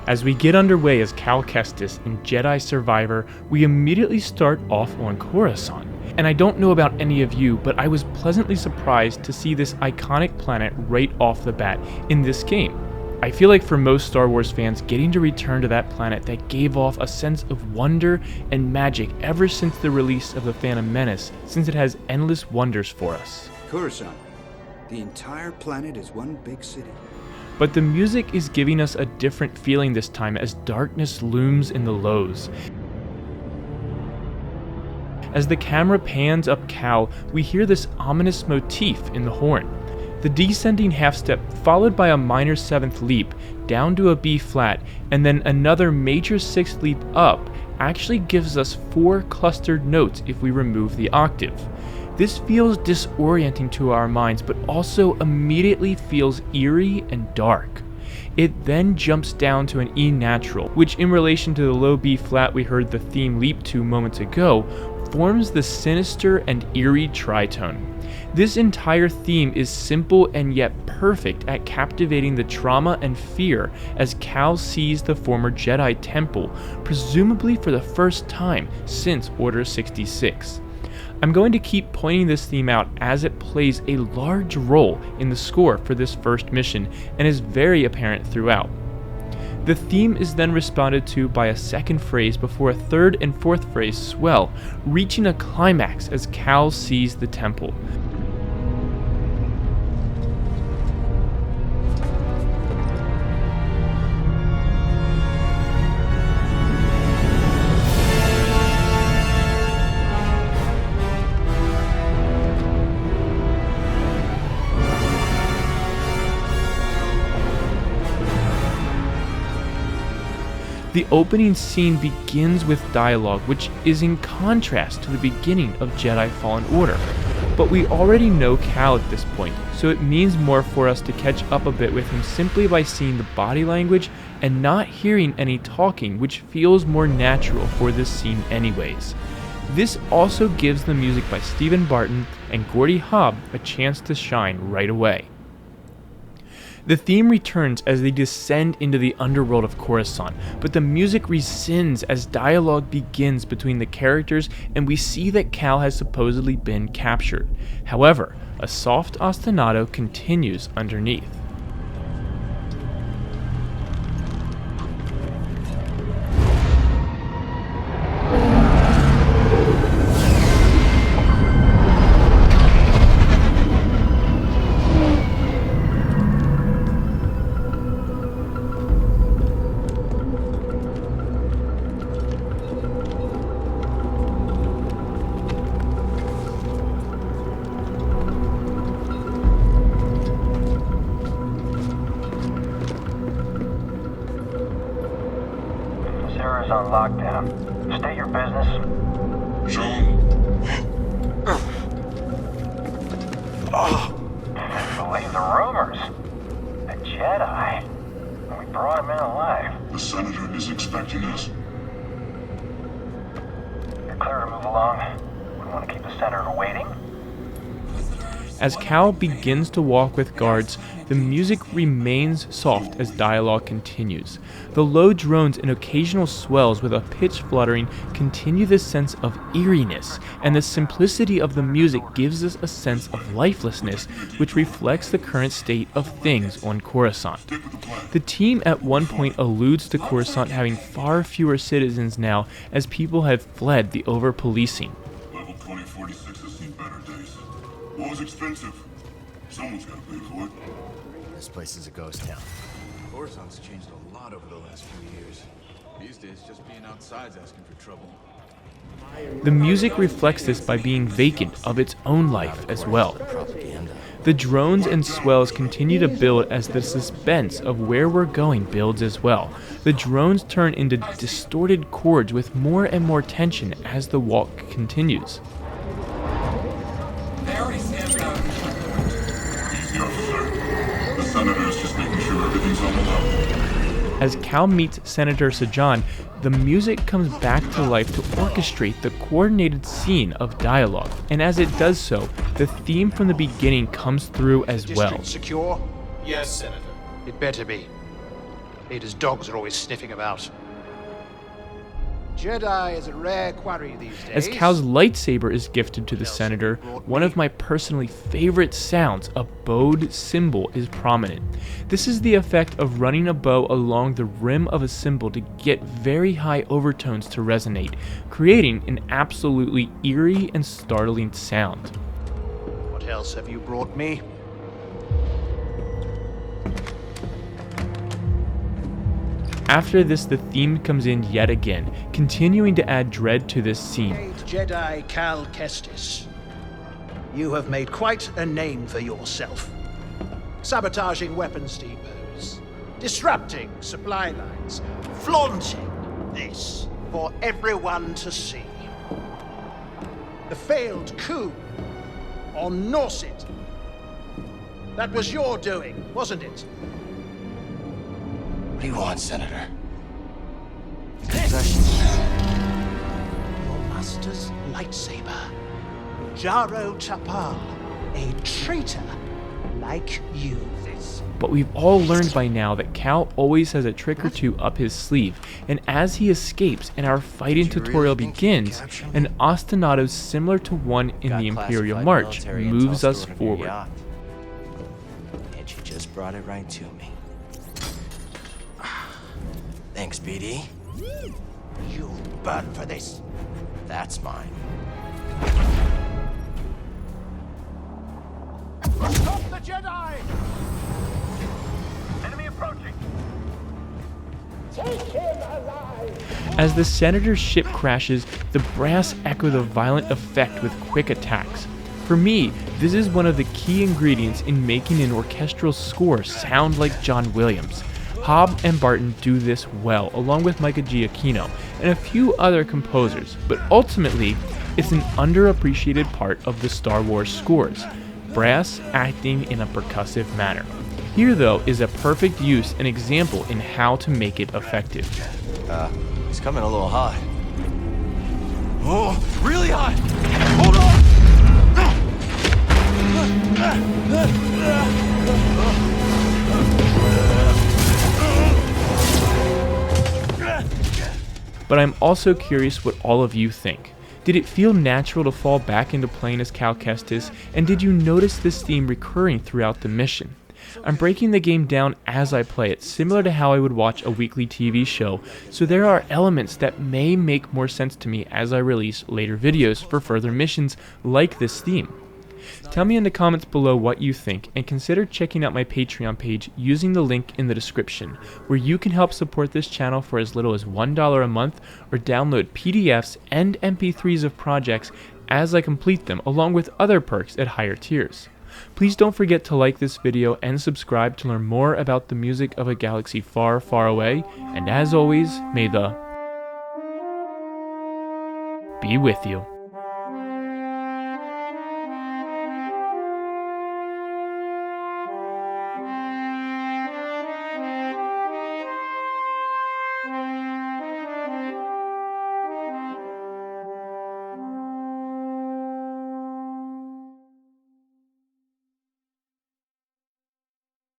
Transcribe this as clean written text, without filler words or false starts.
As we get underway as Cal Kestis in Jedi Survivor, we immediately start off on Coruscant. And I don't know about any of you, but I was pleasantly surprised to see this iconic planet right off the bat in this game. I feel like for most Star Wars fans, getting to return to that planet that gave off a sense of wonder and magic ever since the release of The Phantom Menace, since it has endless wonders for us. Coruscant. The entire planet is one big city. But the music is giving us a different feeling this time as darkness looms in the lows. As the camera pans up Cal, we hear this ominous motif in the horn. The descending half step followed by a minor seventh leap down to a B flat and then another major sixth leap up actually gives us 4 clustered notes if we remove the octave. This feels disorienting to our minds, but also immediately feels eerie and dark. It then jumps down to an E natural, which in relation to the low B flat we heard the theme leap to moments ago, forms the sinister and eerie tritone. This entire theme is simple and yet perfect at captivating the trauma and fear as Cal sees the former Jedi temple, presumably for the first time since Order 66. I'm going to keep pointing this theme out as it plays a large role in the score for this first mission and is very apparent throughout. The theme is then responded to by a second phrase before a third and fourth phrase swell, reaching a climax as Cal sees the temple. The opening scene begins with dialogue, which is in contrast to the beginning of Jedi Fallen Order. But we already know Cal at this point, so it means more for us to catch up a bit with him simply by seeing the body language and not hearing any talking, which feels more natural for this scene anyways. This also gives the music by Stephen Barton and Gordy Haab a chance to shine right away. The theme returns as they descend into the underworld of Coruscant, but the music rescinds as dialogue begins between the characters and we see that Cal has supposedly been captured. However, a soft ostinato continues underneath. Sarah's on lockdown. State your business. Believe the rumors. A Jedi. We brought him in alive. The Senator is expecting us. You're clear to move along. We want to keep the Senator waiting. As Cal begins to walk with guards, the music remains soft as dialogue continues. The low drones and occasional swells with a pitch fluttering continue this sense of eeriness, and the simplicity of the music gives us a sense of lifelessness, which reflects the current state of things on Coruscant. The team at one point alludes to Coruscant having far fewer citizens now as people have fled the over-policing. Level 2046 has seen better days. What was expensive? Someone's got to pay for it. This place is a ghost town. Coruscant's changed a lot over the last few years. These days, just being outside's asking for trouble. The music reflects this by being vacant of its own life as well. The drones and swells continue to build as the suspense of where we're going builds as well. The drones turn into distorted chords with more and more tension as the walk continues. Easy, officer. The Senator's just making sure everything's on the level. As Cal meets Senator Sejan, the music comes back to life to orchestrate the coordinated scene of dialogue, and as it does so, the theme from the beginning comes through as well. District secure? Yes, Senator. It better be. Leader's dogs are always sniffing about. Jedi is a rare quarry these days. As Cal's lightsaber is gifted to the Senator, one of my personally favorite sounds, a bowed cymbal, is prominent. This is the effect of running a bow along the rim of a cymbal to get very high overtones to resonate, creating an absolutely eerie and startling sound. What else have you brought me? After this, the theme comes in yet again, continuing to add dread to this scene. Jedi Cal Kestis, you have made quite a name for yourself. Sabotaging weapons depots, disrupting supply lines, flaunting this for everyone to see. The failed coup on Norset. That was your doing, wasn't it? What do you want, Senator? This! Your master's lightsaber. Jaro Tapal, a traitor like you. But we've all learned by now that Cal always has a trick or two up his sleeve, and as he escapes and our fighting tutorial begins, an ostinato similar to one in the Imperial March moves us forward. And you just brought it right to me. Thanks, BD. You'll burn for this. That's mine. Stop the Jedi! Enemy approaching. As the Senator's ship crashes, the brass echo the violent effect with quick attacks. For me, this is one of the key ingredients in making an orchestral score sound like John Williams. Haab and Barton do this well, along with Micah Giacchino and a few other composers, but ultimately, it's an underappreciated part of the Star Wars scores, brass acting in a percussive manner. Here, though, is a perfect use and example in how to make it effective. It's coming a little hot. Oh, really hot! Hold on! But I'm also curious what all of you think. Did it feel natural to fall back into playing as Cal Kestis, and did you notice this theme recurring throughout the mission? I'm breaking the game down as I play it, similar to how I would watch a weekly TV show, so there are elements that may make more sense to me as I release later videos for further missions like this theme. Tell me in the comments below what you think, and consider checking out my Patreon page using the link in the description, where you can help support this channel for as little as $1 a month, or download PDFs and MP3s of projects as I complete them, along with other perks at higher tiers. Please don't forget to like this video and subscribe to learn more about the music of a galaxy far, far away, and as always, may the be with you.